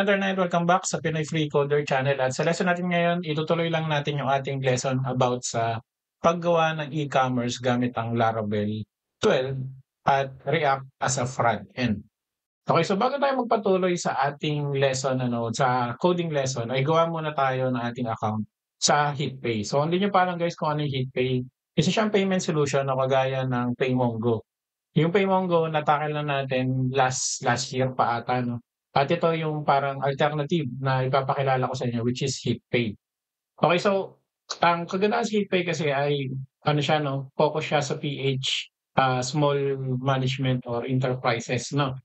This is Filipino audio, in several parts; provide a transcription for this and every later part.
Another night, welcome back sa Pinoy Free Coder Channel. At sa lesson natin ngayon, itutuloy lang natin yung ating lesson about sa paggawa ng e-commerce gamit ang Laravel 12 at React as a front end. Okay, so bago tayo magpatuloy sa ating lesson, sa coding lesson, ay gawa muna tayo ng ating account sa HitPay. So, hindi nyo pa lang guys kung ano yung HitPay. Isa siyang payment solution na kagaya ng PayMongo. Yung PayMongo, natakil na natin last year pa ata, no? At ito yung parang alternative na ipapakilala ko sa inyo, which is HitPay. Okay, so ang kagandahan sa HitPay kasi ay ano siya, no? Focus siya sa PH, small management or enterprises, no?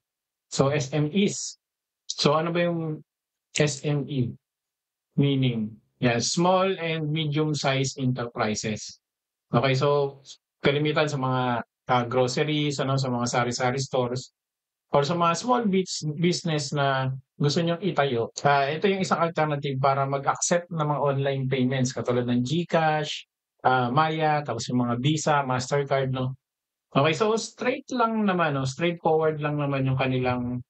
So SMEs. So ano ba yung SME? Meaning, small and medium-sized enterprises. Okay, so kalimitan sa mga groceries, sa mga sari-sari stores, or sa mga small business na gusto nyong itayo, ito yung isang alternative para mag-accept ng mga online payments katulad ng GCash, Maya, tapos yung mga Visa, Mastercard, no? Okay, so straightforward lang naman yung kanilang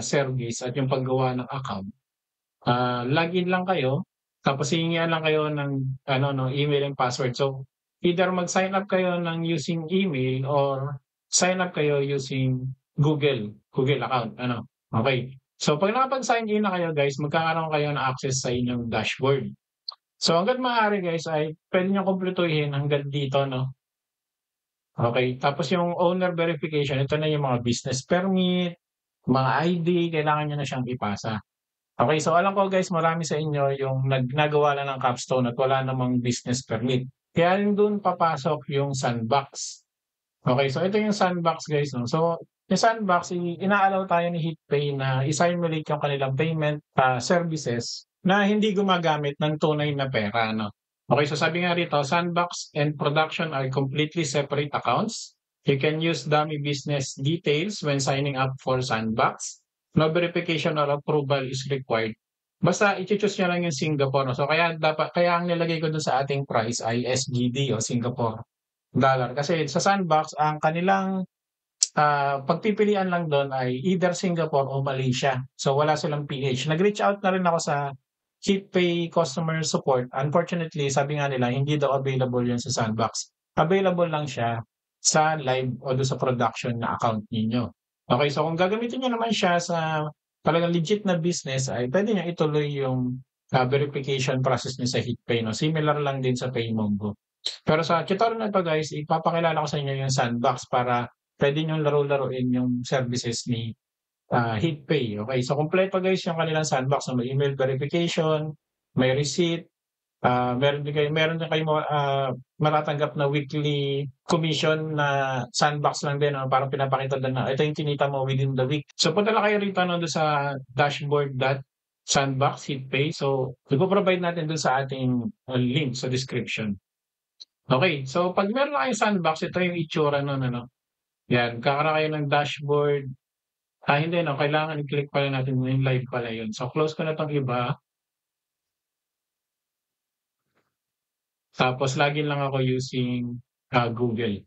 service at yung paggawa ng account. Login lang kayo, tapos hihingian lang kayo ng email and password. So either mag-sign up kayo ng using email or sign up kayo using Google account. Okay. So pag nakapag-sign in na kayo guys, magkakaroon kayo ng access sa inyong dashboard. So hangga't maaari guys ay pwede nyo kumpletuhin hanggang dito, no? Okay. Tapos yung owner verification, ito na yung mga business permit, mga ID, kailangan nyo na siyang ipasa. Okay, so alam ko guys, marami sa inyo yung nagawa lang ng capstone at wala namang business permit. Kaya rin doon papasok yung sandbox. Okay, so ito yung sandbox guys. No? So yung sandbox, inaalaw tayo ni HitPay na i-simulate yung kanilang payment services na hindi gumagamit ng tunay na pera. No? Okay, so sabi nga rito, sandbox and production are completely separate accounts. You can use dummy business details when signing up for sandbox. No verification or approval is required. Basta i-choose nyo lang yung Singapore. No? So kaya ang nilagay ko dun sa ating price ay SGD o Singapore dollar. Kasi sa Sandbox, ang kanilang pagpipilian lang doon ay either Singapore o Malaysia. So wala silang PH. Nag-reach out na rin ako sa HitPay customer support. Unfortunately, sabi nga nila, hindi daw available yun sa Sandbox. Available lang siya sa live o doon sa production na account ninyo. Okay, so kung gagamitin nyo naman siya sa talagang legit na business, ay pwede nyo ituloy yung verification process nyo sa HitPay. No? Similar lang din sa PayMongo. Pero sa tutorial na ito guys, ipapakilala ko sa inyo yung Sandbox para pwede nyo laro-laruin yung services ni HitPay. Okay, so kompleto guys yung kanilang Sandbox. May email verification, may receipt, meron din kayo matatanggap na weekly commission na Sandbox lang din, parang pinapakita doon na ito yung kinita mo within the week. So punta lang kayo rito doon sa dashboard.sandbox HitPay. So ipo-provide natin doon sa ating link sa description. Okay, so pag meron na kayong Sandbox, ito yung itsura nun, Yan, kakaroon kayo ng dashboard. Hindi, kailangan i-click pala natin yung live pala yun. So close ko na tong iba. Tapos login lang ako using Google.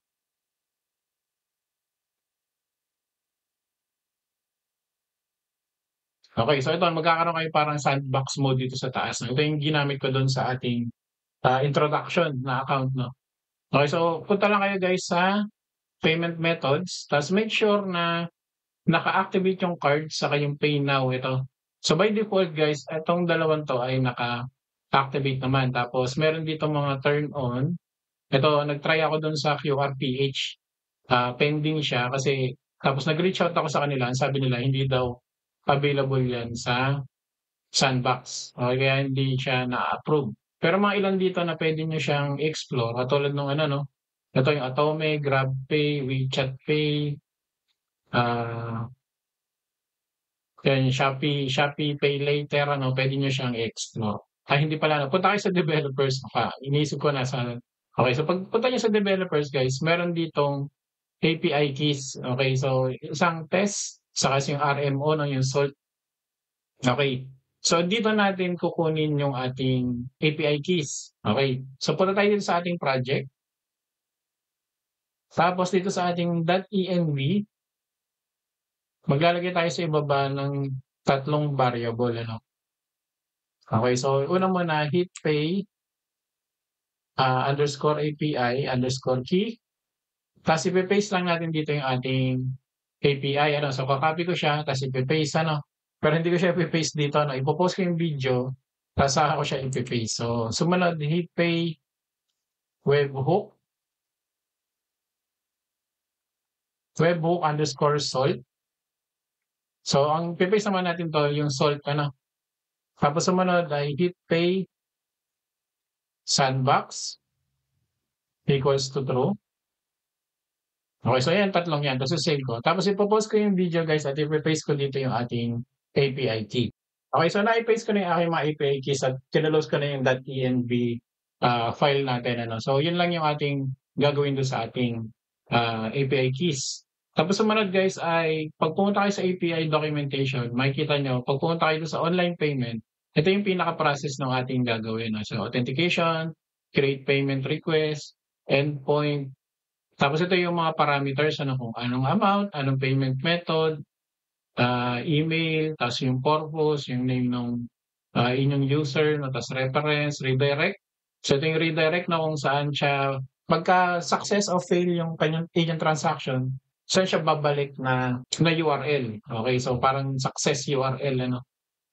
Okay, so ito, magkakaroon kayo parang sandbox mode dito sa taas. Ito yung ginamit ko doon sa ating introduction na account. No? Okay, so punta lang kayo guys sa payment methods. Tapos make sure na naka-activate yung card sa kayong Pay Now ito. So by default guys, itong dalawang to ay naka-activate naman. Tapos meron dito mga turn on. Ito, nag-try ako doon sa QRPH. Pending siya kasi tapos nag-reach out ako sa kanila. Sabi nila hindi daw available yan sa Sandbox. Okay, kaya hindi siya na-approve. Pero mga ilan dito na pwede nyo siyang explore. Katulad nung ito yung Atome, GrabPay, WeChat Pay, yan, Shopee Pay Later, pwede nyo siyang explore. Hindi pala, punta kayo sa developers. Iniisip ko okay, so pag punta nyo sa developers, guys, meron ditong API keys. Okay, so isang test, saka yung RMO, yung salt. Okay, so dito natin kukunin yung ating API keys. Okay, so punta tayo dito sa ating project. Tapos dito sa ating .env, maglalagay tayo sa ibaba ng tatlong variable ano. Okay, so una muna hitpay underscore API underscore key. Tapos ipe-paste lang natin dito yung ating API ano. So ko-copy ko siya tapos ipe-paste ano. Pero hindi ko siya ipe-paste dito ano. Ipo-post ko yung video tapos saka ko siya ipe-paste. So sumunod hitpay webhook underscore salt. So ang ipe-paste naman natin 'to yung salt ano. Tapos sumunod ay hitpay sandbox equals to true. Okay, so ayan tatlong yan tapos save ko. Tapos ipo-post ko yung video guys at ipe-paste ko dito yung ating API key. Okay, so na-i-paste ko na yung aking mga API keys at kinlose ko na yung .env file natin ano. So yun lang yung ating gagawin doon sa ating API keys. Tapos sumunod guys ay pag pumunta kayo sa API documentation, makikita nyo, pag pumunta kayo doon sa online payment, ito yung pinaka-process ng ating gagawin. No? So authentication, create payment request, endpoint, tapos ito yung mga parameters, ano kung anong amount, anong payment method, email, tapos yung purpose, yung name ng inyong user, no, tapos reference, redirect. So ito yung redirect na kung saan siya, pagka success or fail yung kanyang agent transaction, saan siya babalik na URL. Okay, so parang success URL, ano.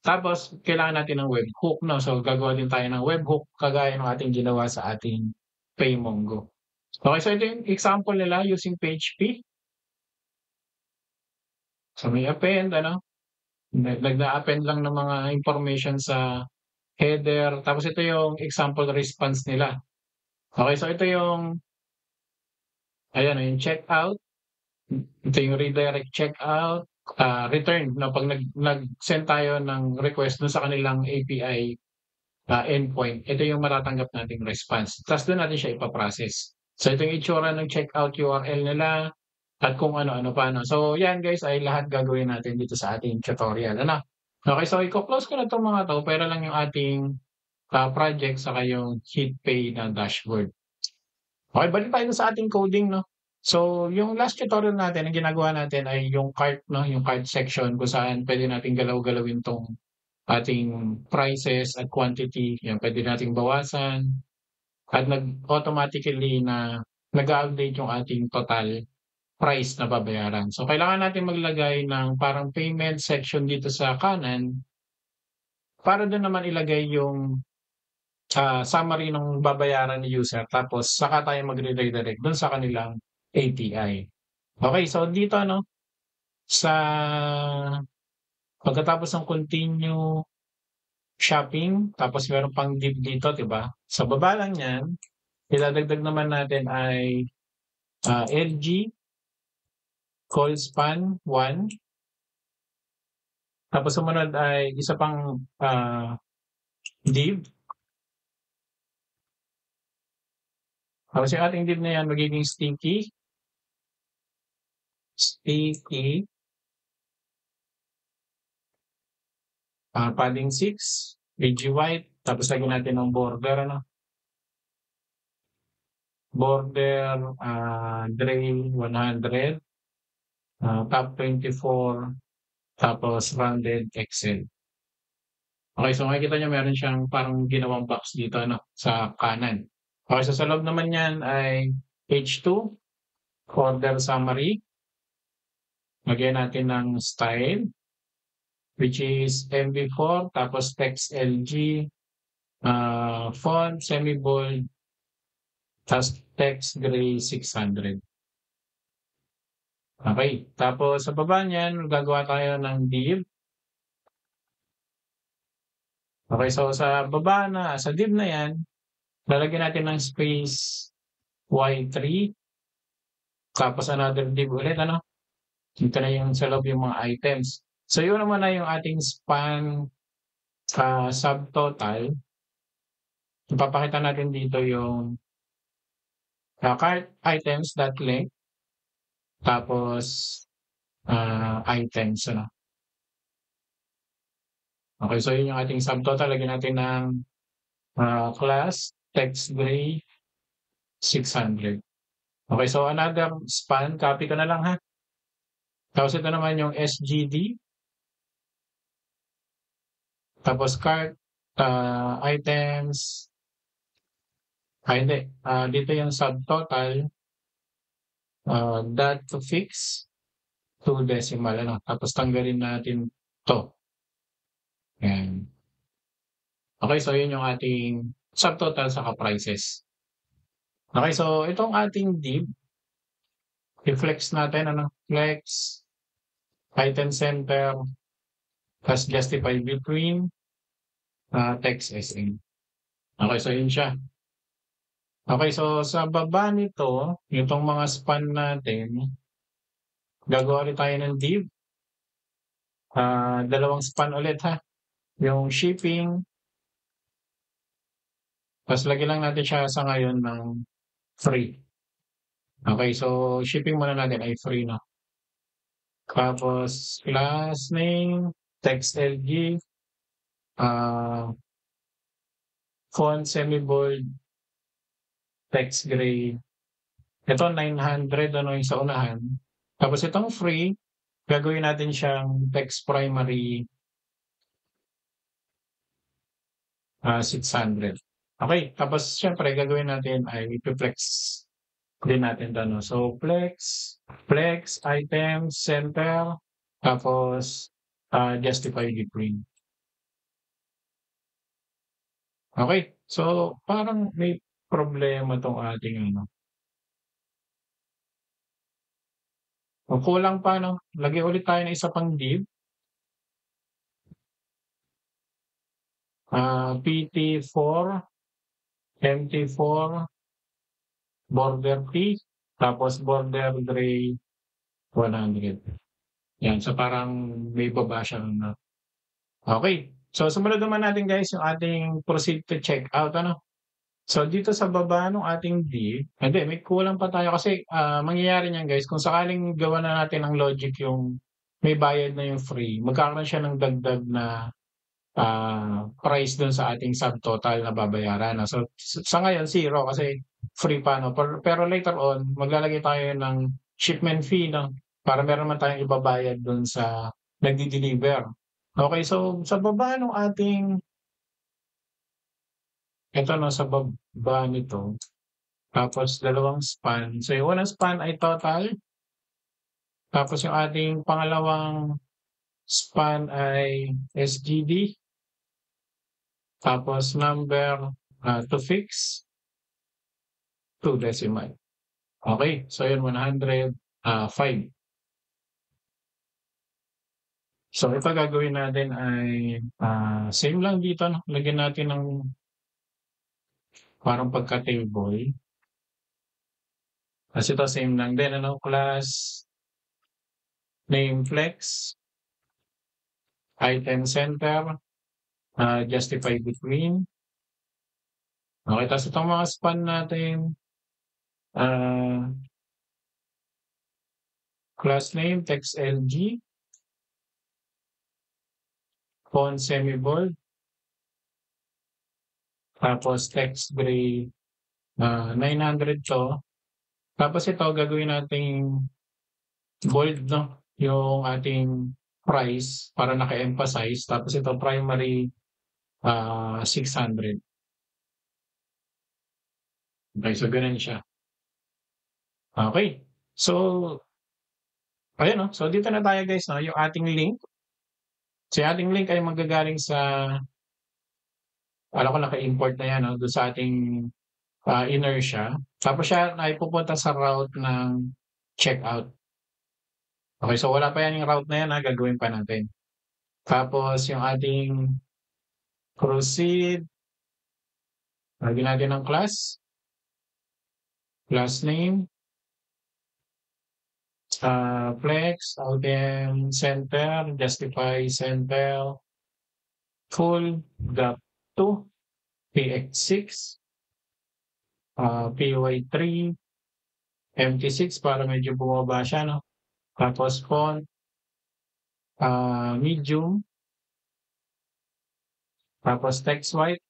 Tapos, kailangan natin ng webhook, no? So, gagawa din tayo ng webhook, kagaya ng ating ginawa sa ating Paymongo. Okay, so ito yung example nila using PHP. So may append, ano? Nagna-append lang ng mga information sa header. Tapos ito yung example response nila. Okay, so ito yung, ayan, yung checkout. Ito yung redirect checkout. Return, no? Pag nag-send tayo ng request dun sa kanilang API endpoint, ito yung matatanggap nating response. Tapos doon natin siya ipaprocess. So ito yung itsura ng checkout URL nila at kung ano-ano pa. No? So yan guys ay lahat gagawin natin dito sa ating tutorial. Ano? Okay, so i-close ko na itong mga to pero lang yung ating project saka yung HitPay na dashboard. Okay, balik tayo sa ating coding. No? So yung last tutorial natin, ang ginagawa natin ay yung cart, no? Yung cart section kung saan pwede natin galaw-galawin tong ating prices at quantity, yan pwede nating bawasan at automatically na nag-update yung ating total price na babayaran. So kailangan natin maglagay ng parang payment section dito sa kanan para doon naman ilagay yung summary ng babayaran ni user tapos saka tayo magre-redirect doon sa kanilang API. Okay, so dito ano sa pagkatapos ng continue shopping, tapos meron pang div dito, 'di ba? Sa baba lang niyan, idadagdag naman natin ay LG call span 1. Tapos sumunod ay isa pang div. Tapos yung ating div na yan magiging sticky. Padding 6, BG white, tapos lagyan natin ng border, ano? Border, gray 100, top 24, tapos rounded XL. Okay, so makikita nyo meron siyang parang ginawang box dito, ano, sa kanan. Okay, so sa loob naman yan ay H2, order summary. Lagyan natin ng style, which is MB4, tapos text LG, font, semi-bold, tapos text gray 600. Okay, tapos sa baba niyan, gagawa tayo ng div. Okay, so sa baba na, sa div na yan, lalagyan natin ng space Y3, tapos another div ulit, ano? Dito na yung sa loob yung mga items. So yun naman na yung ating span subtotal. Ipapakita natin dito yung cart items.length tapos items, ano? Okay, so yun yung ating subtotal. Lagyan natin ng class text gray 600. Okay, so another span, copy ko na lang ha. Tapos ito naman yung SGD. Tapos cart, items, hindi, dito yung subtotal, dot to fix, to decimal, ano. Tapos tanggalin natin 'to, yan. Okey, so yun yung ating subtotal saka prices. Okey, so itong ating div, i-flex natin ano, flex, item center, ta's justify between, text SM. Okey, so yun siya. Okey, so sa baba nito, itong mga span natin, gagawa ulit tayo ng div, dalawang span ulit ha, yung shipping, ta's lagyan lang natin siya sa ngayon ng free. Okey, so shipping muna natin ay free 'no. Tapos class name, text LG, ah, font semi-bold, text gray. Ito 900 ano yung sa unahan. Tapos itong free, gagawin natin siyang text primary, 600. Okey, tapos siyempre gagawin natin ay ipe-flex din natin 'to 'no. So flex, item, center, tapos, justify between. Okey, so parang may problema 'tong ating ano, o kulang pa 'no, lagyan ulit tayo ng isa pang div, PT4, MT4, border T, tapos border gray 100. Yan, so parang may baba siya na okey. So sumunod naman natin guys yung ating proceed to checkout ano. So dito sa baba nung ating div hindi may kulang pa tayo kasi, mangyayari niyan guys kung sakaling gawan na natin ng logic yung may bayad na yung free, magkakaroon siya ng dagdag na, price dun sa ating subtotal na babayaran 'no. So sa ngayon 0 kasi free pa 'no, pero later on maglalagay tayo ng shipment fee 'no, para meron naman tayong ibabayad dun sa nagde-deliver. Okey, so sa baba nung ating eto 'no, sa baba nito, tapos dalawang span. So yung unang span ay total, tapos yung ating pangalawang span ay SGD, tapos number, to fix, to decimal. Okey, so yun 105. So ito gagawin natin ay, same lang dito 'no, lagyan natin ng parang pagka-table. Ta's ito same lang din ano, class, name flex, item center, justify between. Okey, ta's itong mga span natin, ah, class name text LG, font semi-bold, tapos text gray, 900 'to. Tapos ito gagawin nating bold 'no, yung ating price para naka-emphasize tapos ito primary, 600. Okey, so gano'n siya. Okey. So ayun 'no, so dito na tayo guys 'no, yung ating link. So yung ating link ay manggagaling sa akala ko naka-import na 'yan 'no, dun sa ating, inertia. Tapos siya ay pupunta sa route ng checkout. Okey, so wala pa 'yan yung route na 'yan, gagawin pa natin. Tapos yung ating proceed, lagyan natin ng class name, flex, item center, justify center, full, gap 2, PX6, PY3, MT6 para medyo bumaba siya 'no. Tapos font, medium, tapos text white.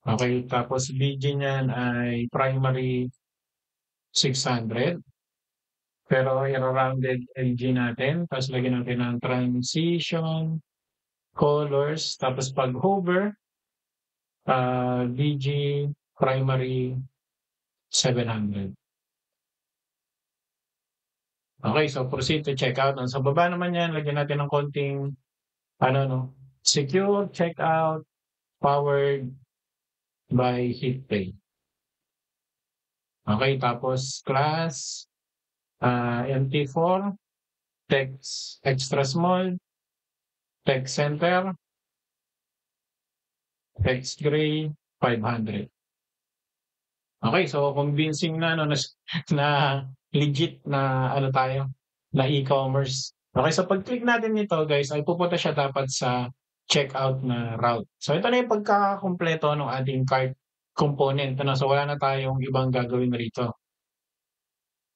Okey, tapos BG niyan ay primary 600, pero iro-rounded LG natin ta's lagyan natin ng transition, colors, tapos pag hover, DG primary 700. Okay, so proceed to checkout. Sa baba naman yan, lagyan natin ng konting ano 'no, secure checkout powered by HitPay. Okay, tapos class, MT4, text extra small, text center, text gray, 500. Okay, so convincing na 'no, na legit na ano tayo, na e-commerce. Okay, so pag-click natin nito guys ay pupunta siya dapat sa checkout na route. So ito na yung pagkakakumpleto ng ating cart component ano, so wala na tayong ibang gagawin rito.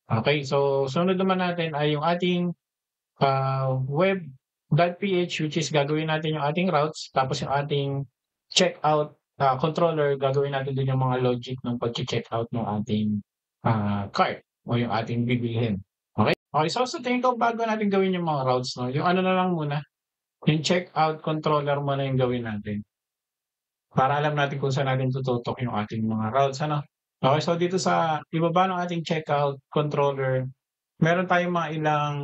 Okay, so sunod naman natin ay yung ating, web.ph which is gagawin natin yung ating routes tapos yung ating checkout, controller gagawin natin din yung mga logic ng pagche-checkout ng ating, cart o yung ating bibilhin. Okay? Okay, so sa tingin ko bago natin gawin yung mga routes 'no, yung ano na lang muna, yung checkout controller muna yung gawin natin. Para alam natin kung saan natin tututok yung ating mga routes ano. Okay, so dito sa ibaba ng ating checkout controller, meron tayong mga ilang,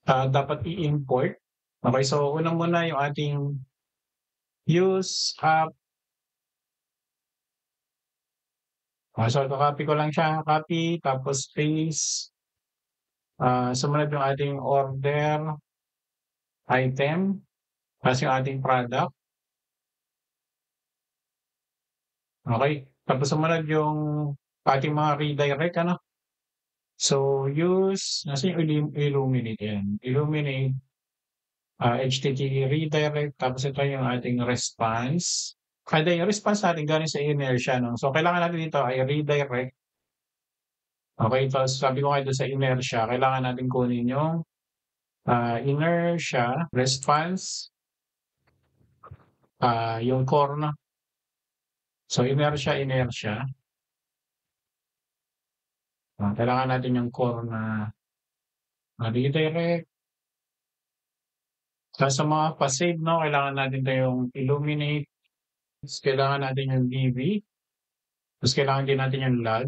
dapat i-import. Okay, so unang muna yung ating use app. So copy ko lang siya, copy tapos paste. Sumunod yung ating order item, tapos yung ating product. Okay, tapos sumunod yung ating mga redirect ano. So use, nasaan yung illuminate yan? Illuminate, HTTP redirect, tapos ito yung ating response. Kada yung response natin galing sa inertia 'no. So kailangan natin dito ay redirect. Okay, tapos sabi ko nga dun sa inertia, kailangan natin kunin yung, inertia response, yung core 'no. So inertia, kailangan natin yung core na redirect. Tapos sa mga pa-save 'no, kailangan natin 'to yung illuminate, tapos kailangan natin yung DB, tapos kailangan din natin yung log.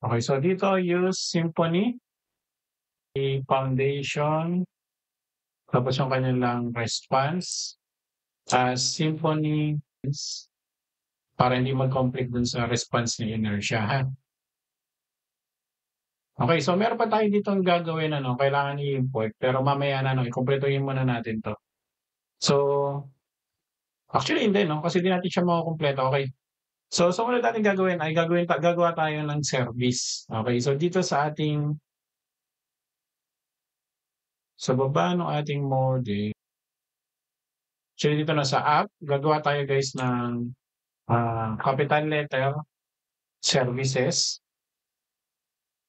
Okay, so dito use Symfony, foundation, tapos yung kanilang response, Symfony para hindi mag-conflict dun sa response ni inertia ha. Okay, so meron pa tayo ditong gagawin ano, kailangan i-import pero mamaya na 'no, ikumpletuhin muna natin 'to. So, actually hindi 'no, kasi di natin siya makukumpleto, okey. So, sumunod nating gagawin ay gagawa tayo ng service. Okay, so dito sa ating sa baba nung ating model, actually dito na sa app, gagawa tayo guys ng, capital letter, services.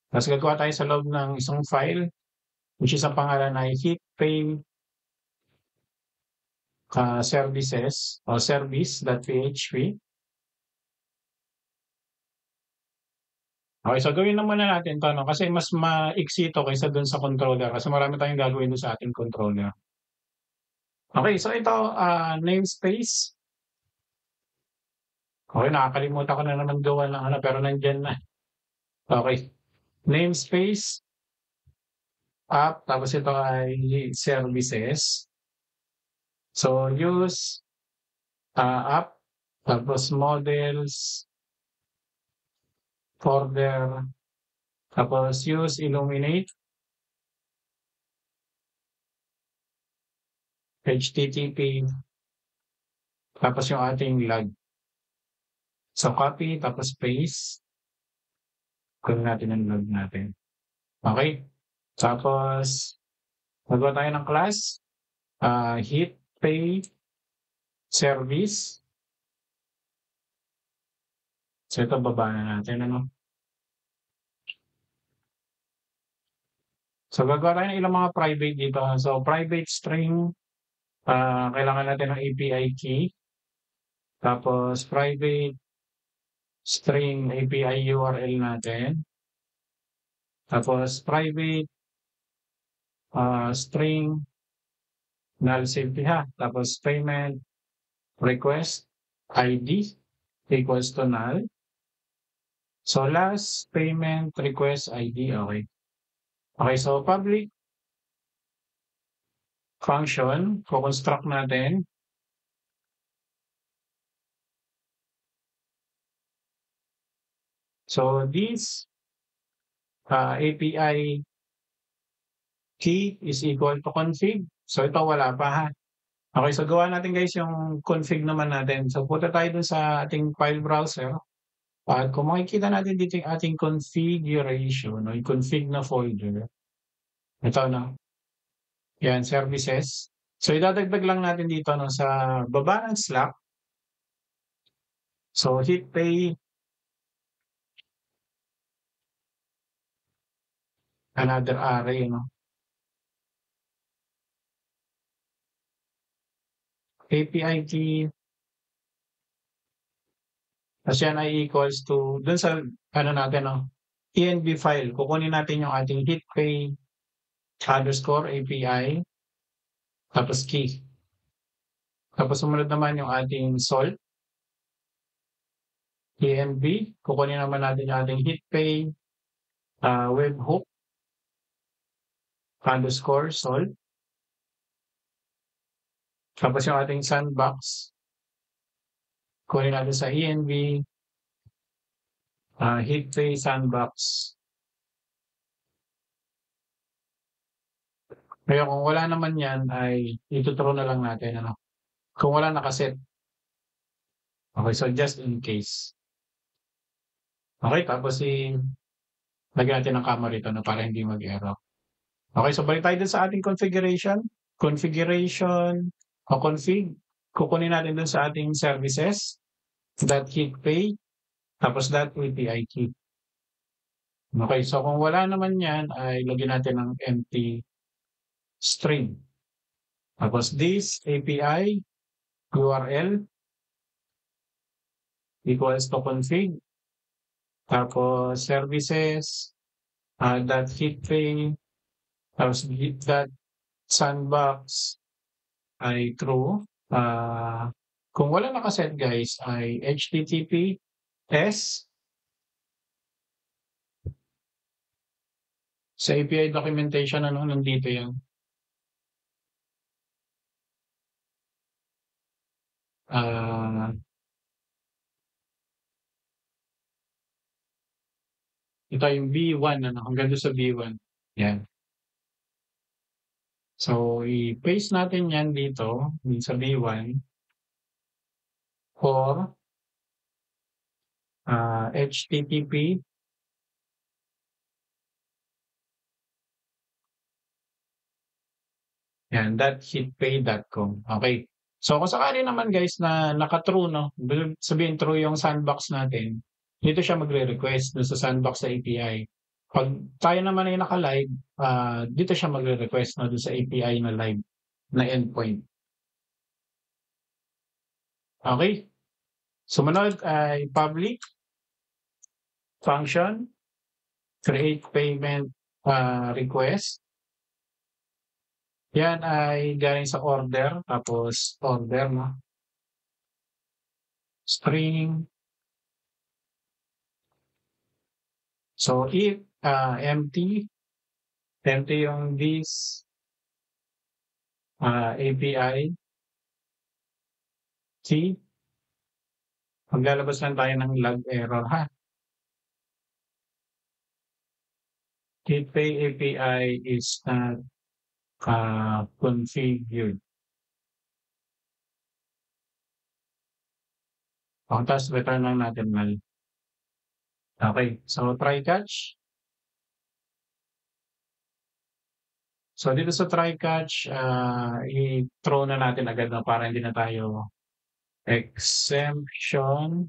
Tapos gagawa tayo sa loob ng isang file, which is ang pangalan ay HitPay, services o service.php. Okay, so gawin na muna natin 'to 'no, kasi mas maiksi 'to kaysa dun sa controller kasi marami tayong gagawin dun sa ating controller. Okay, so ito, namespace. Okay, nakakalimutan ko na naman gawa ng ano, pero nandiyan na. Okay, namespace, app, tapos ito ay services. So use, app, tapos models, folder, tapos use illuminate, HTTP, tapos yung ating log. So copy, tapos paste. Kunin natin ang log natin. Okay, tapos magawa tayo ng class, HitPay service. So ito baba na natin ano. So gagawa tayo ng ilang mga private dito. So private string, kailangan natin ng API key. Tapos private string API URL natin. Tapos private, string, null safety ha. Tapos payment, request, ID equals to null. So last payment request ID, okay. Okay, so public function, construct natin. So this API key is equal to config. So ito wala pa ha. Okay, so gawa natin guys yung config naman natin. So punta tayo dun sa ating file browser. At kung makikita natin dito yung ating configuration, no, yung config na folder. Ito na. Yan, services. So idadagdag lang natin dito no, sa baba ng Slack. So hit pay another array, no? API key. Tapos yan ay equals to, dun sa, ano natin, no? env file. Kukunin natin yung ating hit pay underscore API. Tapos key. Tapos sumunod naman yung ating salt. env. Kukunin naman natin yung ating hit pay webhook underscore salt. Tapos yung ating sandbox. Kunin natin sa env hit pay sandbox. Kaya kung wala naman yan, ay ituturo na lang natin. Ano? Kung wala nakaset. Okay, so just in case. Okay, tapos lagyan natin ng comma rito na para hindi mag-error. Okay, so balik tayo dun sa ating configuration. Configuration o config. Kukunin natin dun sa ating services. .hit pay. Tapos .api key. Okay, so kung wala naman yan, ay lagyan natin ng empty string. Tapos this API URL equals to config. Tapos services .hit pay. Tapos that sandbox ay true. Kung wala nakaset guys ay HTTPS sa API documentation ano nandito yan. Ito yung B1 ano hanggang doon sa B1. Yan. So i-paste natin yan dito sa B1 for HTTP yan .hitpay.com. Okay. So kung sakali naman guys na naka-true no, sabihin true yung sandbox natin, dito siya magre-request dun sa sandbox sa API. Pag tayo naman ay naka-live, dito siya magre-request no, dun sa API na live na endpoint. Okay? Sumunod ay public function create payment request. Yan ay galing sa order, tapos order, no? String. So if empty yung this API key, maglalabas lang tayo ng log error ha. Hitpay API is not configured. Tapos return lang natin null. Okay, so try catch. So dito sa try catch, i-throw na natin agad na para hindi na tayo exemption.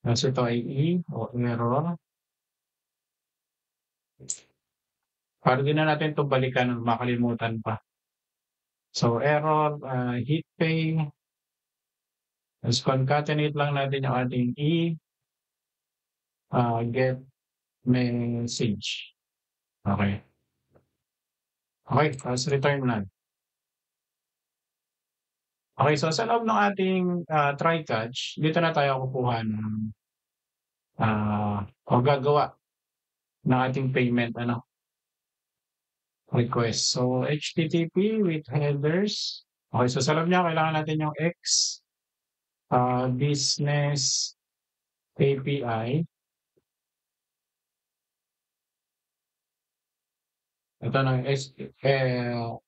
So ito ay o error. Para din na natin ito balikan makalimutan pa. So error, hit pay. Tapos concatenate lang natin yung ating get message. Okay. Okay, tapos return na. Okay, so sa loob ng ating, try catch, dito na tayo kukuha ng, o gagawa ng ating payment ano, request. So, HTTP with headers. Okay, so sa loob niya kailangan natin yung business API. Ito na yung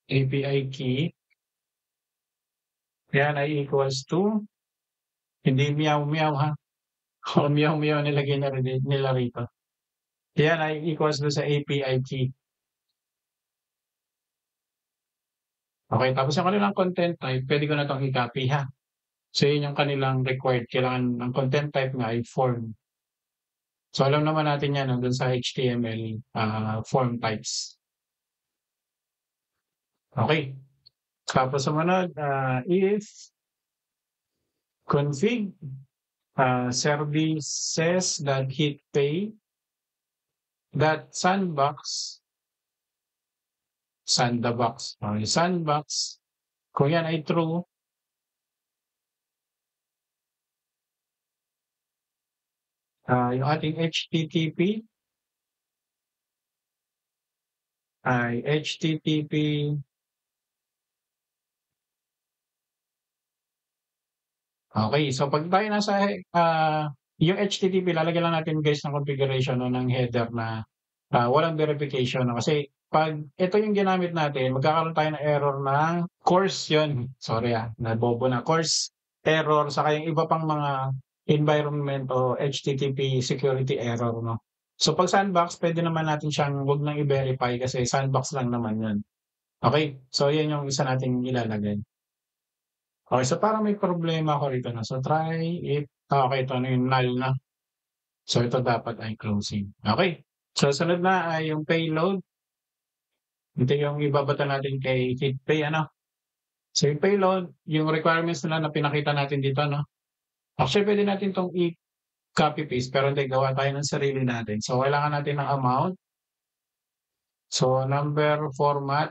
API key. Yan ay equals to, hindi meow meow ha. O meow meow nilagay na rin nila rito. Yan ay equals to sa API key. Okay, tapos yung kanilang content type, pwede ko na itong i-copy ha. So yun yung kanilang required. Kailangan ang content type nga ay form. So alam naman natin yan dun sa HTML form types. Okay. Tapos sumunod, if config services.hitPay sandbox Okay, sandbox. Kung yan ay true, yung ating HTTP ay HTTP okay. So pag tayo nasa yung HTTP lalagyan lang natin guys ng configuration no, ng header na walang verification no? Kasi pag ito yung ginamit natin, magkakaroon tayo ng error ng course yun. Sorry nabobo na. Course error saka yung iba pang mga environment o HTTP security error no. So pag sandbox, pwede naman natin siyang wag nang i-verify kasi sandbox lang naman yun. Okay, so yan yung isa nating ilalagay. Okay, so parang may problema ako rito na. So try it. Okay, ito na yung null na. So ito dapat ay closing. Okay. So sunod na ay yung payload. Ito yung ibabata natin kay HitPay ano. So yung payload, yung requirements nila na pinakita natin dito no. Actually pwede natin itong i-copy paste pero hindi gawa tayo ng sarili natin. So kailangan natin ng amount. So number format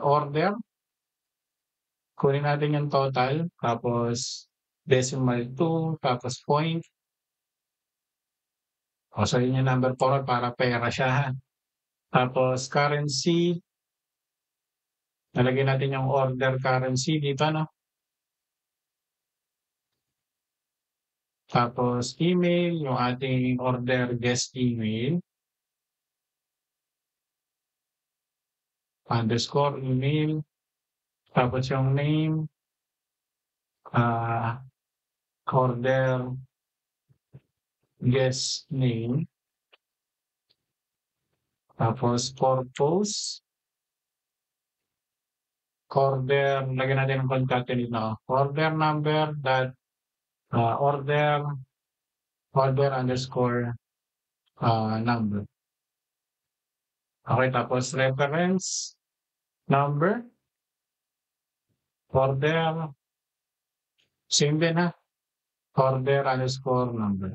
order. Kunin natin yung total, tapos decimal 2, tapos point. O, so yun yung number format para pera siya. Tapos currency, nalagyan natin yung order currency dito, no? Tapos email, yung ating order guest email. Underscore email. Tapos yung name, order guest name. Tapos purpose. Order, lagyan natin ng concatenate na order number order underscore number. Okay, tapos reference number, order, same din ha, order underscore number.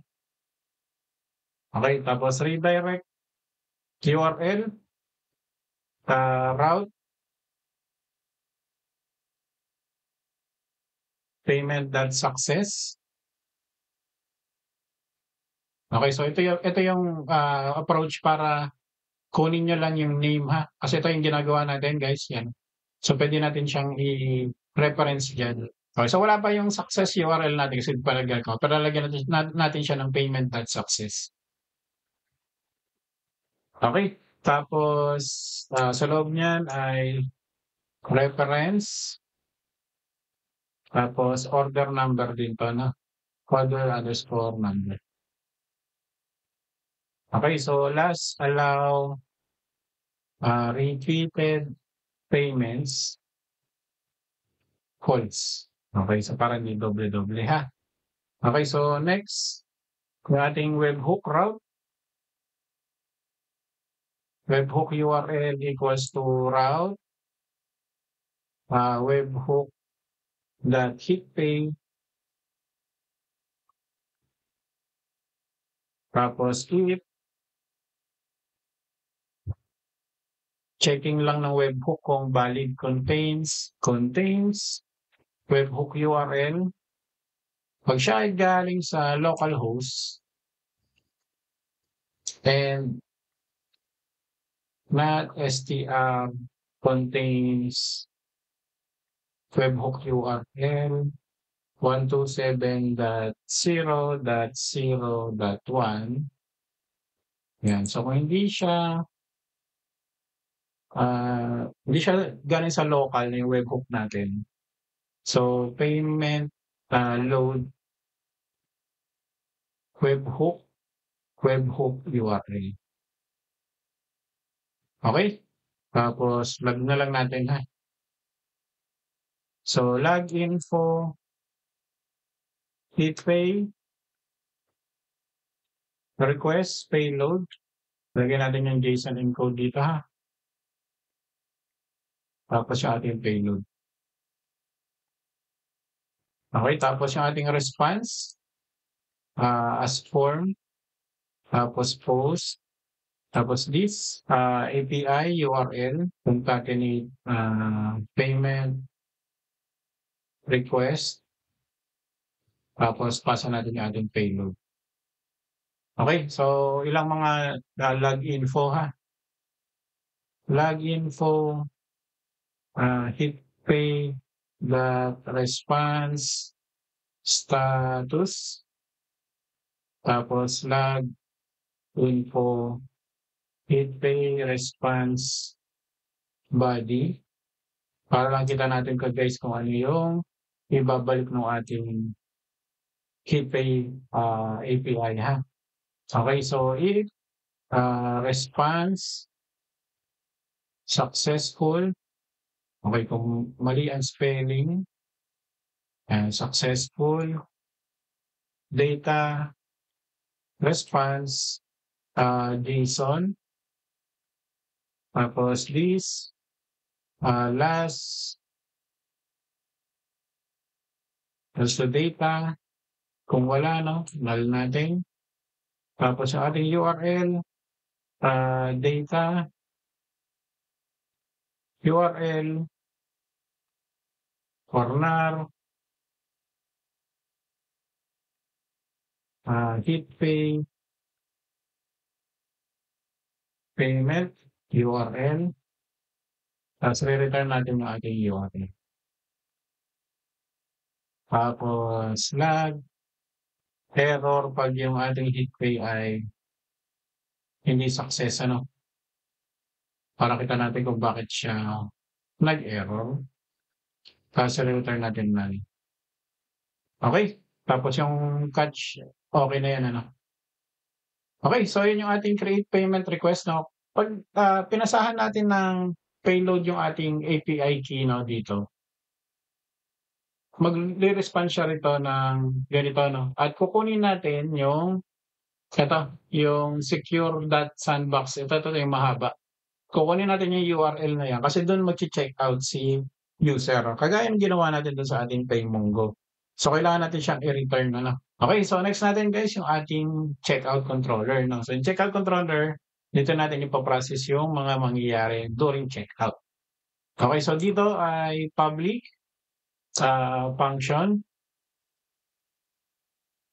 Okay, tapos redirect, URL, route, payment.success. Okay, so ito yung approach para kunin nyo lang yung name ha. Kasi ito yung ginagawa natin guys, yan. So pwede natin siyang i-reference dyan. Okay, so wala pa yung success URL natin kasi palagay ko. Pero lalagyan natin siya ng payment.success. Okay, tapos sa loob niyan ay reference, tapos order number din to, no? Order underscore number. Okay, so last, allow repeated payments holds. Okay, so parang di doble-doble ha. Okay, so next, yung ating webhook route. Webhook URL equals to route webhook.hitpay Tapos if checking lang ng webhook kung valid contains webhook URL. Pag siya ay galing sa localhost and not str contains webhook URL 127.0.0.1. Yan. So kung hindi siya galing sa local na yung webhook natin. So payment load webhook URL. Okay? Tapos log na lang natin ha. So log info hit pay request payload. Lagyan natin yung JSON encode dito ha. Tapos yung ating payload. Okay, tapos yung ating response as form, tapos post, tapos this API URL, concatenate payment request, tapos pasa natin yung ating payload. Okay, so ilang mga log info ha. Log info hit pay dot response status, tapos log info hit pay response body, para lang kita natin guys kung ano yung ibabalik ng ating hit pay API ha. Okay, so if response successful, okay, kung mali ang spelling, successful data response JSON, tapos this last the data, kung wala no, null natin. Tapos yung ating URL data URL corner hit pay payment URL, tapos re-return natin yung ating URL. Tapos log error pag yung ating hit pay ay hindi success ano, para kita natin kung bakit siya nag-error. Tapos re-return natin null. Okay, tapos yung catch okay na yan ano. Okay, so yun yung ating create payment request no. Pag pinasahan natin ng payload yung ating API key no dito, magre-respond siya rito ng ganito no. At kukunin natin yung yung secure.sandbox. Ito yung mahaba. Kukunin natin yung URL na yan kasi doon mag-check out si user. Kagaya ng ginawa natin doon sa ating Paymongo. So kailangan natin siyang i-return ano. Okay, so next natin guys yung ating checkout controller no. So yung checkout controller, dito natin ipaprocess yung mga mangyayari during checkout. Okay, so dito ay public function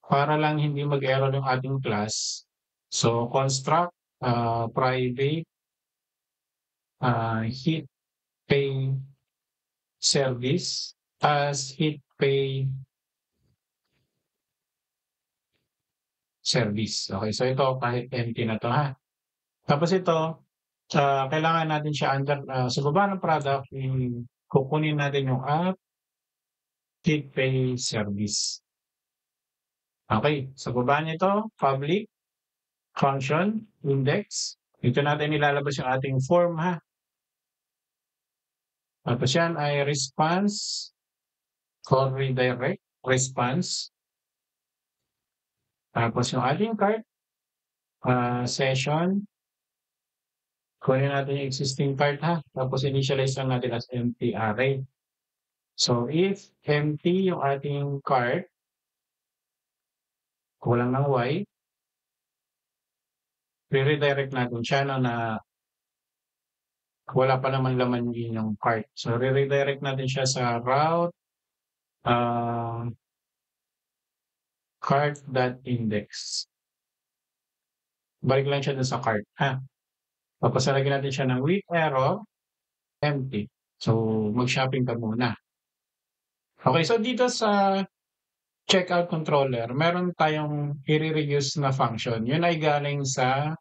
para lang hindi mag-error yung ating class. So construct private hit pay service as hit pay service. Okay, so ito kahit empty na to ha. Tapos ito, kailangan natin siya under, sa baba ng product, kukunin natin yung app hit pay service. Okay, sa baba nito, public function index. Ito natin ilalabas yung ating form ha. Tapos yan ay response or redirect response. Tapos yung ating cart session. Kunin natin yung existing cart ha. Tapos initialize lang natin as empty array. So if empty yung ating cart, kulang ng Y, re-redirect natin siya no, na wala pa naman laman yung inyong cart. So, re-redirect natin siya sa route ah, cart.index. Balik lang siya dun sa cart, ha? Tapos lalagyan natin siya ng with error, empty. So, mag-shopping ka muna. Okay, so dito sa checkout controller, meron tayong i-reuse na function. Yun ay galing sa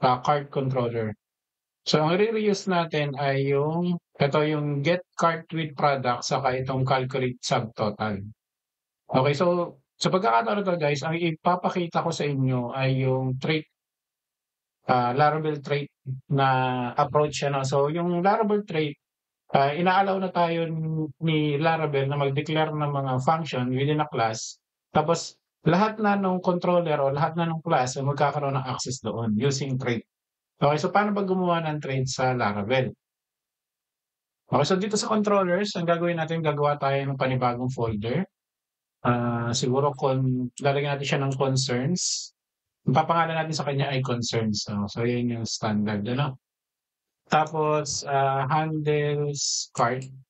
cart controller. So, ang i-reuse natin ay ito yung get cart with product saka itong calculate subtotal. Okay, so sa pagkakataon na to guys, ang ipapakita ko sa inyo ay yung trait, Laravel trait na approach siya. No? So, yung Laravel trait, inaalaw na tayo ni Laravel na mag-declare ng mga function within a class. Tapos, lahat na ng controller o lahat na ng class ay magkakaroon ng access doon using trait. Okay, so paano ba gumawa ng trait sa Laravel? Okay, so dito sa controllers, ang gagawin natin, gagawa tayo ng panibagong folder. Siguro lalagyan natin siya ng concerns. Ang papangalan natin sa kanya ay concerns. So, yun yung standard. Ano? Tapos, handles cart.php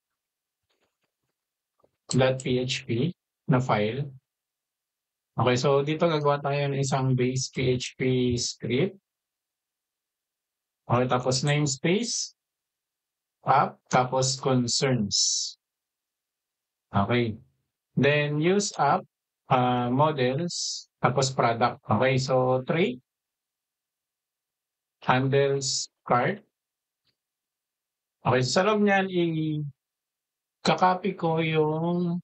na file. Okay, so dito gagawa tayo ng isang base PHP script. Okay, tapos namespace, app, tapos concerns. Okay. Then use app, models, tapos product. Okay, so trait, handles cart. Okay, so sa loob niyan, kakopy ko yung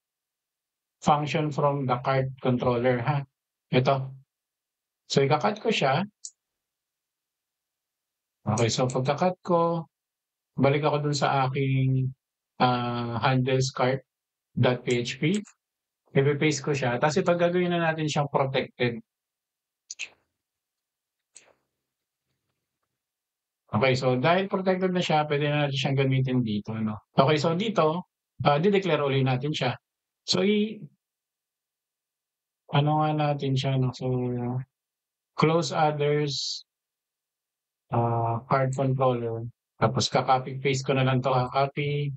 function from the cart controller, ha? Ito. So, ikakat ko siya. Okay, so pagkakat ko, balik ako dun sa aking handles cart.php. I-paste ko siya. Tapos ipagagawin na natin siyang protected. Okay, so dahil protected na siya, pwede na natin siyang gamitin dito. No? Okay, so dito, di-declare ulit natin siya. So, ano nga natin siya, no? So, close others, card controller. Tapos, kakopy paste ko na lang to, copy.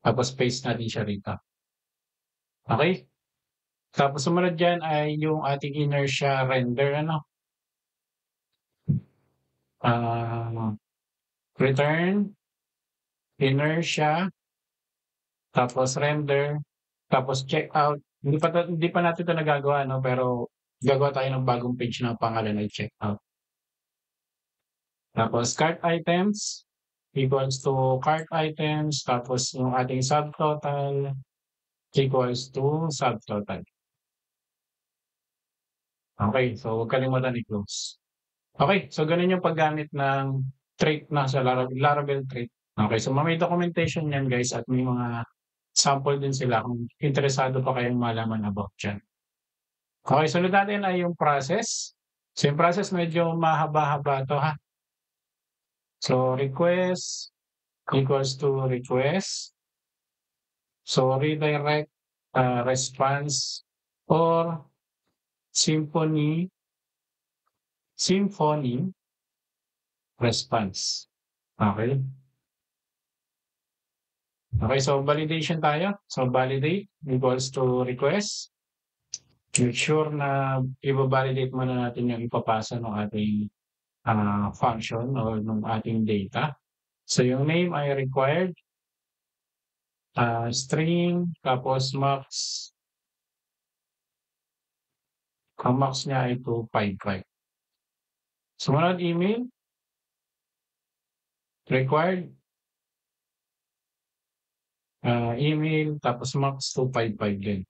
Tapos, paste natin siya rito. Okay? Tapos, sumunod dyan ay yung ating inertia render, ano? Return, inertia, tapos render, tapos checkout. Hindi pa natin ito nagagawa, no? Pero gagawa tayo ng bagong page na pangalan ay checkout. Tapos cart items equals to cart items, tapos yung ating subtotal equals to subtotal. Okay, so huwag kalimutan i-close. Okay, so ganun yung paggamit ng trait na sa Laravel trait. Okay, so may documentation yan guys at may mga sample din sila kung interesado pa kayong malaman about dyan. Okay, sunod natin ay yung process. So yung process medyo mahaba-haba to, ha. So request equals to request. So redirect response or symphony response. Okay. Okay, so validation tayo. So validate equals to request. Make sure na i-validate muna natin yung ipapasa ng ating function o ng ating data. So yung name ay required, string, tapos max. Ang max niya ay 255. Sumunod email, required, email, tapos max 255 din.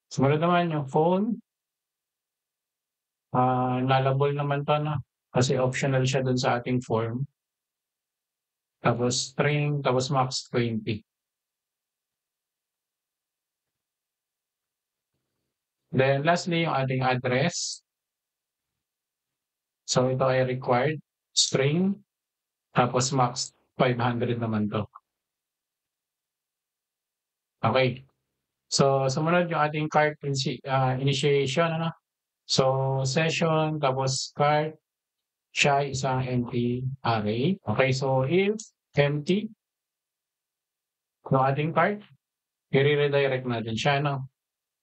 Sumunod naman yung phone, nullable naman to, no? Kasi optional siya dun sa ating form. Tapos string, tapos max 20. Then lastly, yung ating address. So ito ay required, string, tapos max 500 naman to. Okay. So sumunod yung ating cart initiation, ano? So, session, tapos cart, siya isang empty array. Okay, so if empty, yung ating cart, i-redirect natin siya, no?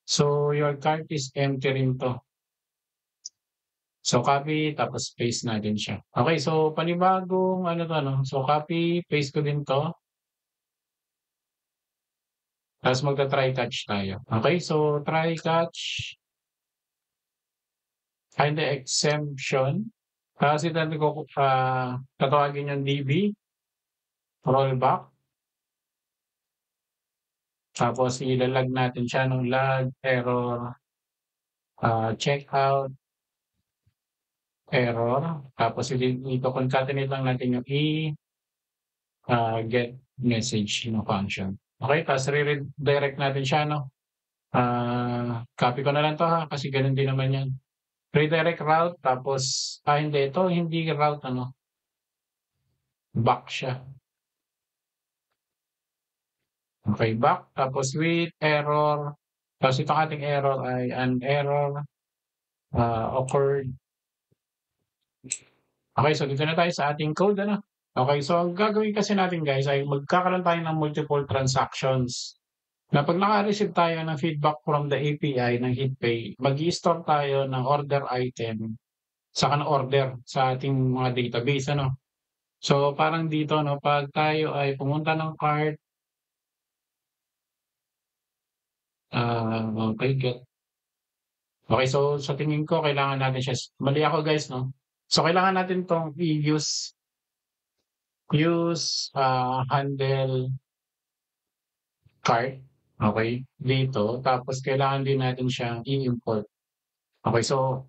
So, your cart is empty rin to. So, copy, tapos paste natin siya. Okay, so panibagong ano to, no? So, copy, paste ko din to. Tapos magta-try catch tayo. Okay, so try catch, find the exemption. Kasi dati ko tatawagin yung DB, rollback. Tapos ilalag natin siya ng lag, error, checkout, error. Tapos dito concatenate lang natin yung get message no function. Okay, tapos redirect natin siya, no? Copy ko na lang to ha, kasi ganun din naman yan. Redirect route, tapos, hindi, ito hindi route, ano, back siya. Okay, back, tapos with error, tapos itong ating error ay an error occurred. Okay, so dito na tayo sa ating code, ano? Okay, so ang gagawin kasi natin guys ay magkakaroon tayo ng multiple transactions. Na pag naka-receive tayo ng feedback from the API ng HitPay, mag-i-store tayo ng order item saka ng order sa ating mga database, ano? So, parang dito, no, pag tayo ay pumunta ng cart, okay, get. Okay, so sa tingin ko, kailangan natin siya. Mali ako guys, no? So, kailangan natin tong use handle cart. Okay, dito. Tapos, kailangan din natin siyang i-import. Okay, so,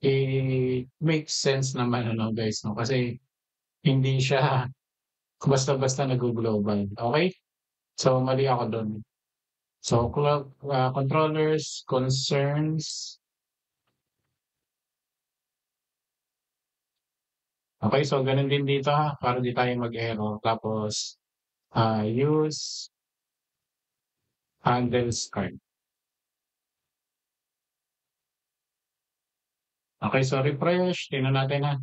it makes sense naman, ano, guys, no? Kasi, hindi siya basta-basta nag-global. Okay? So, mali ako doon. So, controllers, concerns. Okay, so ganun din dito ha, para di tayo mag-error. Tapos, use handles card. Okay, so refresh. Tingnan natin ha.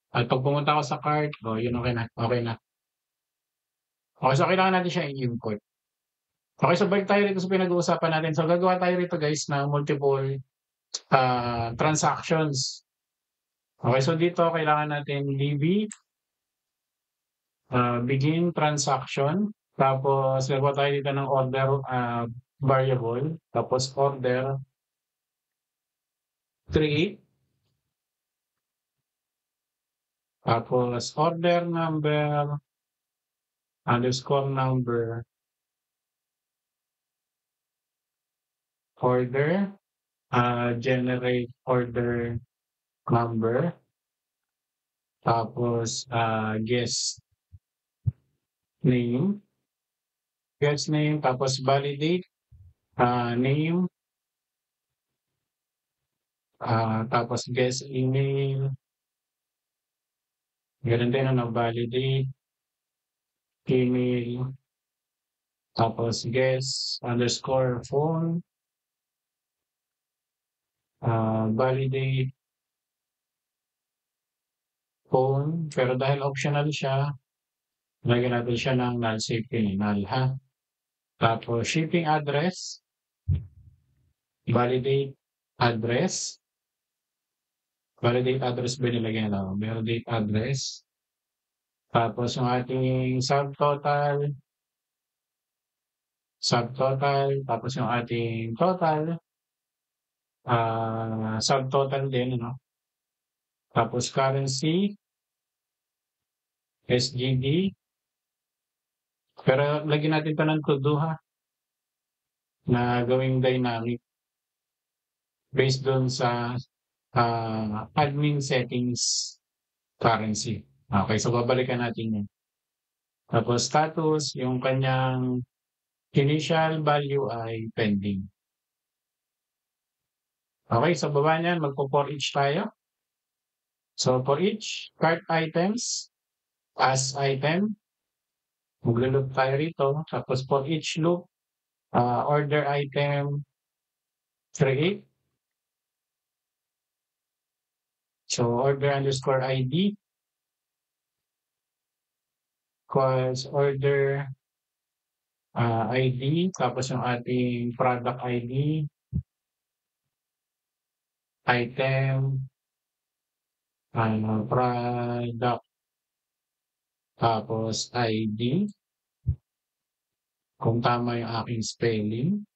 At pag pumunta ako sa card, yun okay na. Okay na. Okay, so kailangan natin siya i-import. Okay, so balik tayo rito sa pinag-uusapan natin. So gagawa tayo rito guys ng multiple transactions. Okay, so dito kailangan natin db begin transaction. Tapos gagawa tayo dito ng order variable. Tapos order create. Tapos order number underscore number order generate order number. Tapos guest name. Guest name. Tapos validate name. Tapos guest email. Ganun din ano, validate email. Tapos guest underscore phone. Validate phone. Pero dahil optional siya, lagyan natin siya ng null safety, null ha. Tapos shipping address. Validate address. Validate address ba nilagyan na? Validate address. Tapos yung ating subtotal. Tapos yung ating total. Subtotal din, ano? Tapos currency. SGD. Pero lagyan natin pa ng to do ha. Na gawing dynamic. Based doon sa admin settings currency. Okay, so babalikan natin yun. Tapos status, yung kanyang initial value ay pending. Okay, sa baba niyan, magpo-for each tayo. So for each cart items, as item, maglo-loop tayo rito. Tapos for each loop, order item, create. So, order underscore ID equals order ID, tapos yung ating product ID, item, product, tapos ID, kung tama yung aking spelling.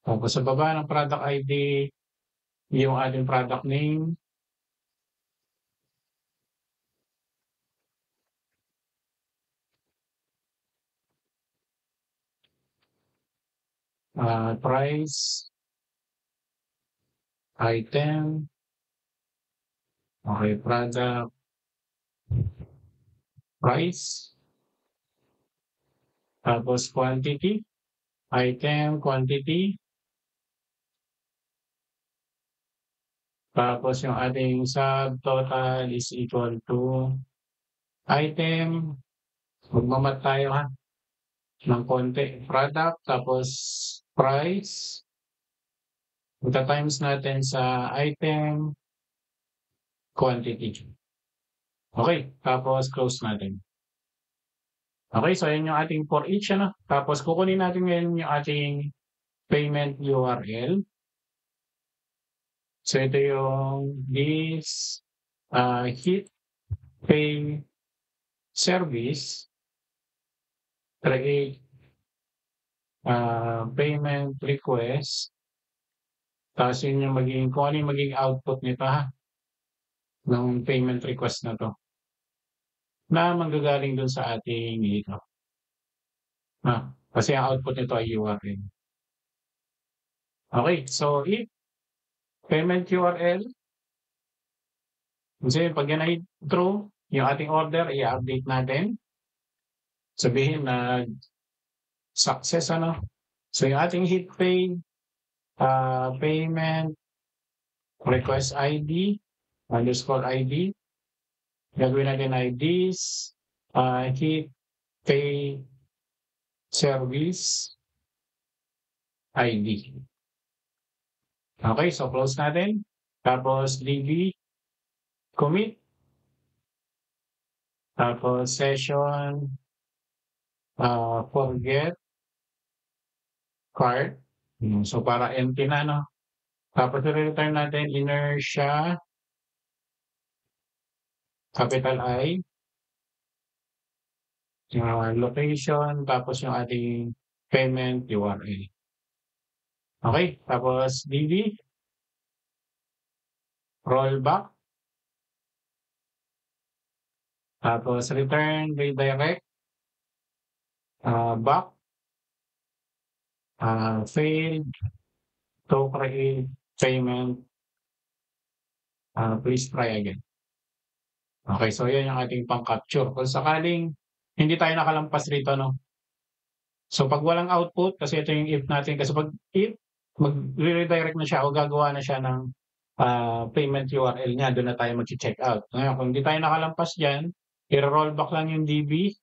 Tapos sa baba ng product ID, yung ating product name, price, item, okay, product, price, tapos quantity, item, quantity, tapos yung ating subtotal is equal to item, magmamat tayo ha, ng konti, product, tapos price, times natin sa item, quantity. Okay, tapos close natin. Okay, so yun yung ating for each, ano? Tapos kukunin natin ngayon yung ating payment URL. So ito yung this hit pay service create payment request. Tapos yun yung kung ano yung magiging output nito ha, ng payment request na to. Na manggagaling dun sa ating ito. Kasi ang output nito ay URL. Okay, so if payment URL, kasi pag yan ay true, yung ating order, i-update natin. Sabihin na success, ano? So yung ating hit pay, payment, request ID, underscore ID, gagawin natin IDs, hit pay service ID. Okay, so close natin. Tapos DB, commit. Tapos session, forget card. So para empty na, no? Tapos i-return natin inertia, capital I, location, tapos yung ating payment URL. Okay, tapos DB, rollback, tapos return, redirect, back, failed to create payment, please try again. Okay, so yan yung ating pang-capture. Kung sakaling hindi tayo nakalampas rito, no? So pag walang output, kasi ito yung if natin, kasi pag if, mag-redirect na siya o gagawa na siya ng payment URL niya, doon na tayo mag-check out. Ngayon, kung hindi tayo nakalampas dyan, i-rollback lang yung DB,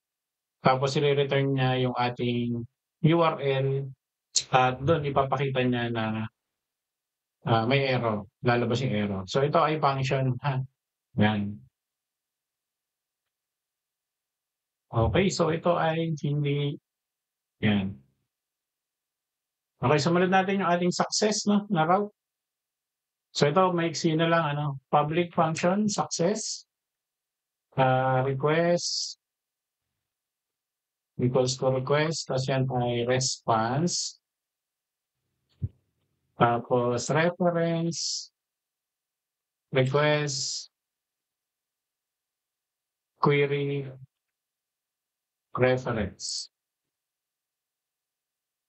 tapos i-return niya yung ating URL, at doon ipapakita niya na may error, lalabas yung error. So ito ay function, ha? Yan. Okay, so ito ay hindi, yan. Okay, sumunod natin yung ating success, no, na route. So ito, maiksi na lang, ano, public function, success, request, equals to request, tapos yan ay response, tapos reference, request, query, reference.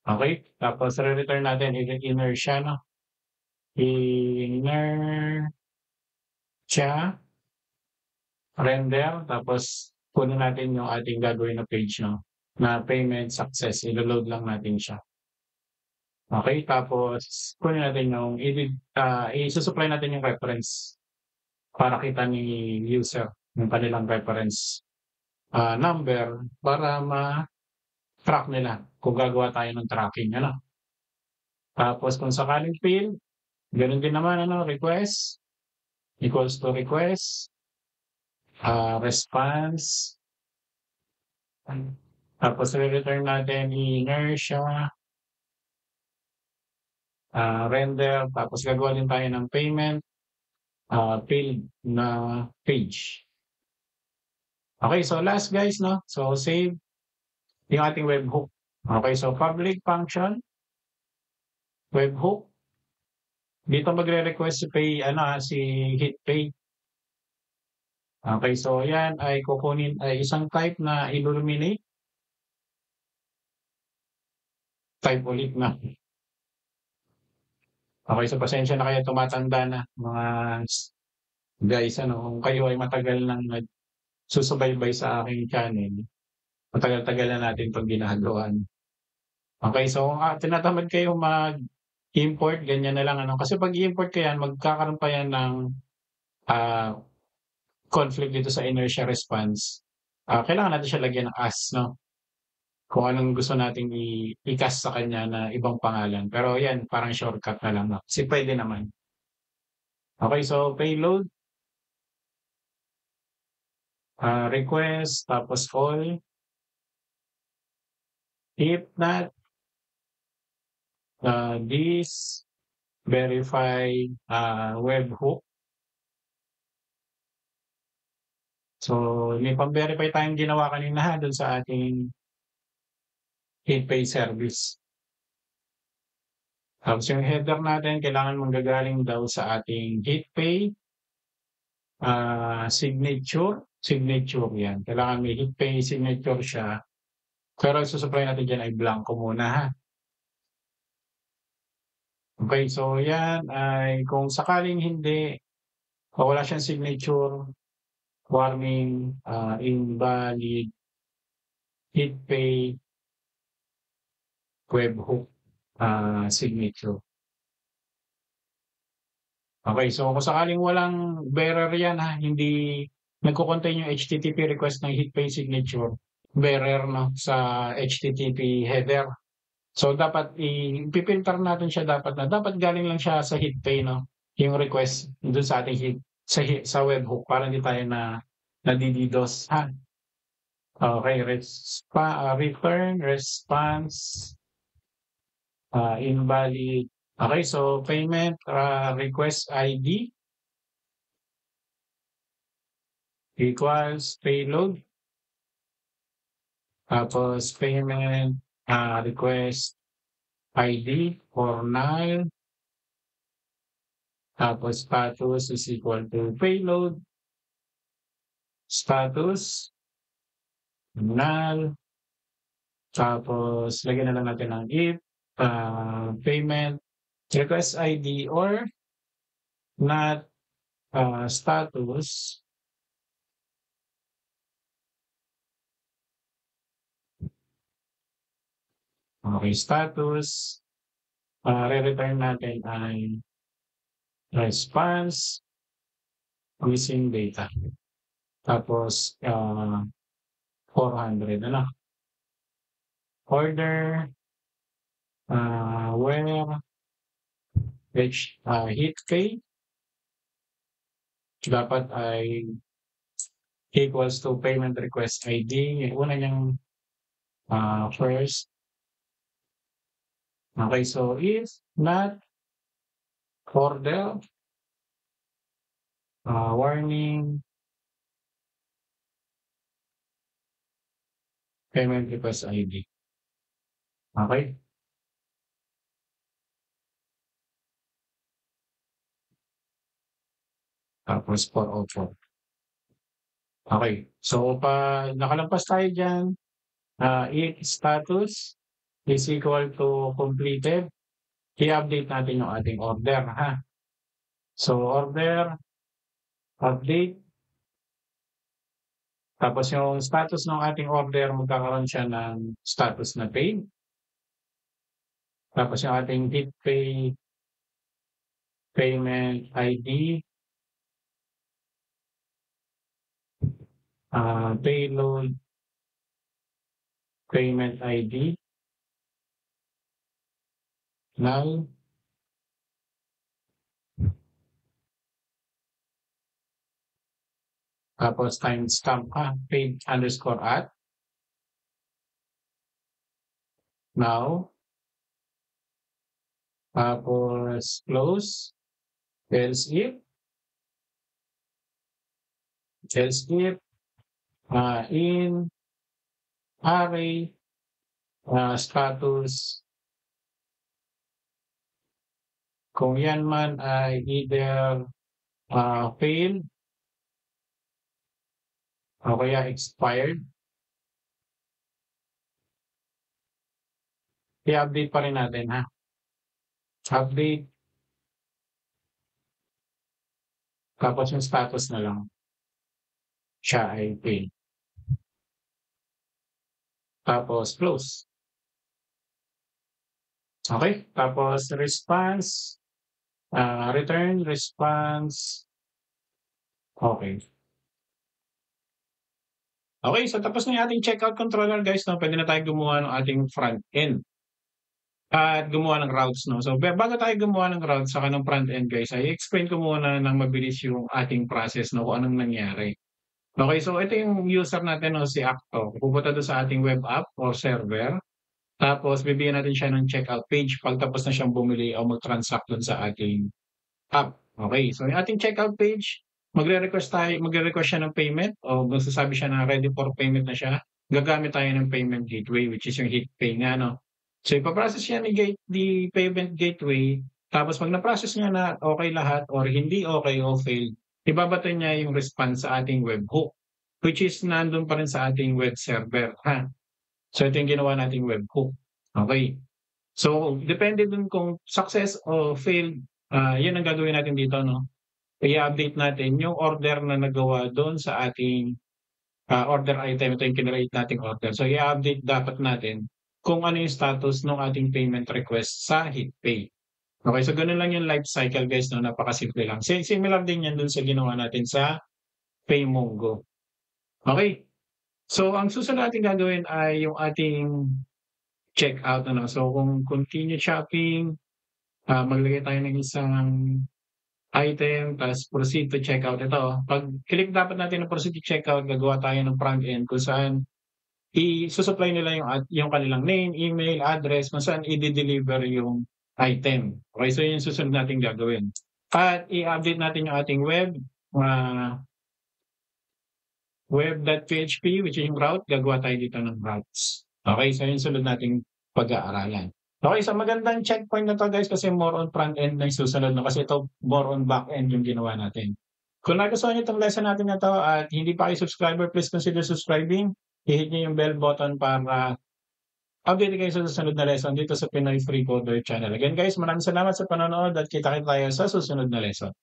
Okay, tapos re-return natin inertia, no? Inertia, render, tapos kunin natin yung ating gagawin na page, no? Na payment success, ilo-load lang natin siya. Okay, tapos kunin natin yung i-supply natin yung reference para kita ni user yung kanilang reference number para ma-track nila kung gagawa tayo ng tracking. Ano? Tapos kung sakaling fail, gano'n din naman ano, request equals to request, response, tapos re-return natin inertia, render, tapos gagawa din tayo ng payment, field na page. Okay, so last guys, no? So save yung ating webhook. Okay, so public function, webhook. Dito magre-request si pay, ano, si HitPay. Okay, so yan ay kukunin ay isang type na illuminate. Type ulit na. Okay, so pasensya na kayo tumatanda na mga guys, ano, kung kayo ay matagal nang nagsusubaybay sa aking channel, matagal-tagal na natin 'tong ginagawa. Okay, so kung tinatamad kayo mag-import, ganyan na lang ano, kasi 'pag i-import ko yan magkakaroon pa yan ng, ah, conflict dito sa inertia response. Kailangan natin siya lagyan ng as 'no, kung anong gusto nating i-cast sa kanya na ibang pangalan. Pero yan parang shortcut na lang 'no, kasi puwede naman. Okay, so payload, request, tapos all, if not, this verify, webhook. So, may pam-verify tayong ginawa kanina ha, dun sa ating HitPay service. Tapos yung header natin kailangan manggagaling daw sa ating HitPay, signature yan. Kailangan may HitPay signature siya, pero ang susupply natin diyan ay blanko muna ha. Okay, so yan ay kung sakaling hindi o wala siyang signature, warning, invalid HitPay webhook, signature. Okay, so kung sakaling walang bearer yan ha, hindi nagko-contain yung HTTP request ng HitPay signature, bearer 'no, sa HTTP header. So dapat ipipilter natin siya dapat galing lang siya sa HitPay 'no, yung request dun sa ating sa webhook para hindi tayo nadi-DDoS ha. Okay, return response, invalid. Okay, so payment, request ID equals payload, tapos payment, request ID for null, tapos status is equal to payload, status, null, tapos lagyan na lang natin ng if, payment, request ID or not, status. Okay, status, re-return natin ay response missing data. Tapos, 400 ano. Order, where, HitPay, dapat ay equals to payment request ID. Yung una niyang, first. Okay, so if not order, warning, payment request ID. Okay? Tapos 404. Okay. So, nakalampas tayo diyan, if status is equal to completed, i-update natin yung ating order ha. So, order, update, tapos yung status ng ating order magkakaroon siya ng status na paid. Tapos yung ating HitPay payment ID, payload payment ID, Null. Tapos timestamp page_at. Now. Tapos close. Else if in array status, kung yan man ay either failed o kaya expired, i-update pa rin natin ha. Update. Tapos yung status na lang. Siya ay failed. Tapos close. Okay. Tapos response. Return response. Okay. Okay, so tapos na yung ating checkout controller guys, no? Pwede na tayo gumawa ng ating front end. At gumawa ng routes, no? So bago tayo gumawa ng routes saka ng front end guys, ay explain ko muna ng mabilis yung ating process, no? Kung anong nangyari. Okay, so ito yung user natin, no? Si Acto. Pupunta doon sa ating web app or server. Tapos bibigyan natin siya ng checkout page pag tapos na siyang bumili o mag-transact doon sa ating app. Okay, so yung ating checkout page, magre-request siya ng payment o magsasabi siya na ready for payment na siya. Gagamit tayo ng payment gateway which is yung HitPay nga, no? So ipaprocess niya the payment gateway, tapos pag na-process niya na okay lahat or hindi okay o failed, ibabato niya yung response sa ating webhook which is nandun pa rin sa ating web server, ha? So ito yung ginawa nating webhook. Okay. So depende dun kung success o failed, yun ang gagawin natin dito, no? I-update natin yung order na nagawa doon sa ating order item. Ito yung kinreate nating order. So i-update dapat natin kung ano yung status ng ating payment request sa HitPay. Okay, so ganun lang yung life cycle guys, no? Napakasimple lang. Similar din yan dun sa ginawa natin sa PayMongo. Okay. So ang susunod natin gagawin ay yung ating checkout, ano. So kung continue shopping, maglagay tayo ng isang item, tapos proceed to checkout. Ito, pag click dapat natin ng proceed to checkout, gagawa tayo ng front end kung saan i-supply nila yung kanilang name, email, address, kung saan i-deliver yung item. Okay, so yun yung susunod natin gagawin. At i-update natin yung ating web.php, which is yung route, gagawa tayo dito ng routes. Okay, so yun sunod nating pag-aaralan. Okay, so magandang checkpoint na to guys kasi more on front end na yung susunod, no? Kasi ito more on back end yung ginawa natin. Kung nagustuhan niyo itong lesson natin na to at hindi pa kayo subscriber, please consider subscribing. I-hit niyo yung bell button para update kayo sa susunod na lesson dito sa Pinoy Free Coder Channel. Again guys, maraming salamat sa panonood at kita-kita tayo sa susunod na lesson.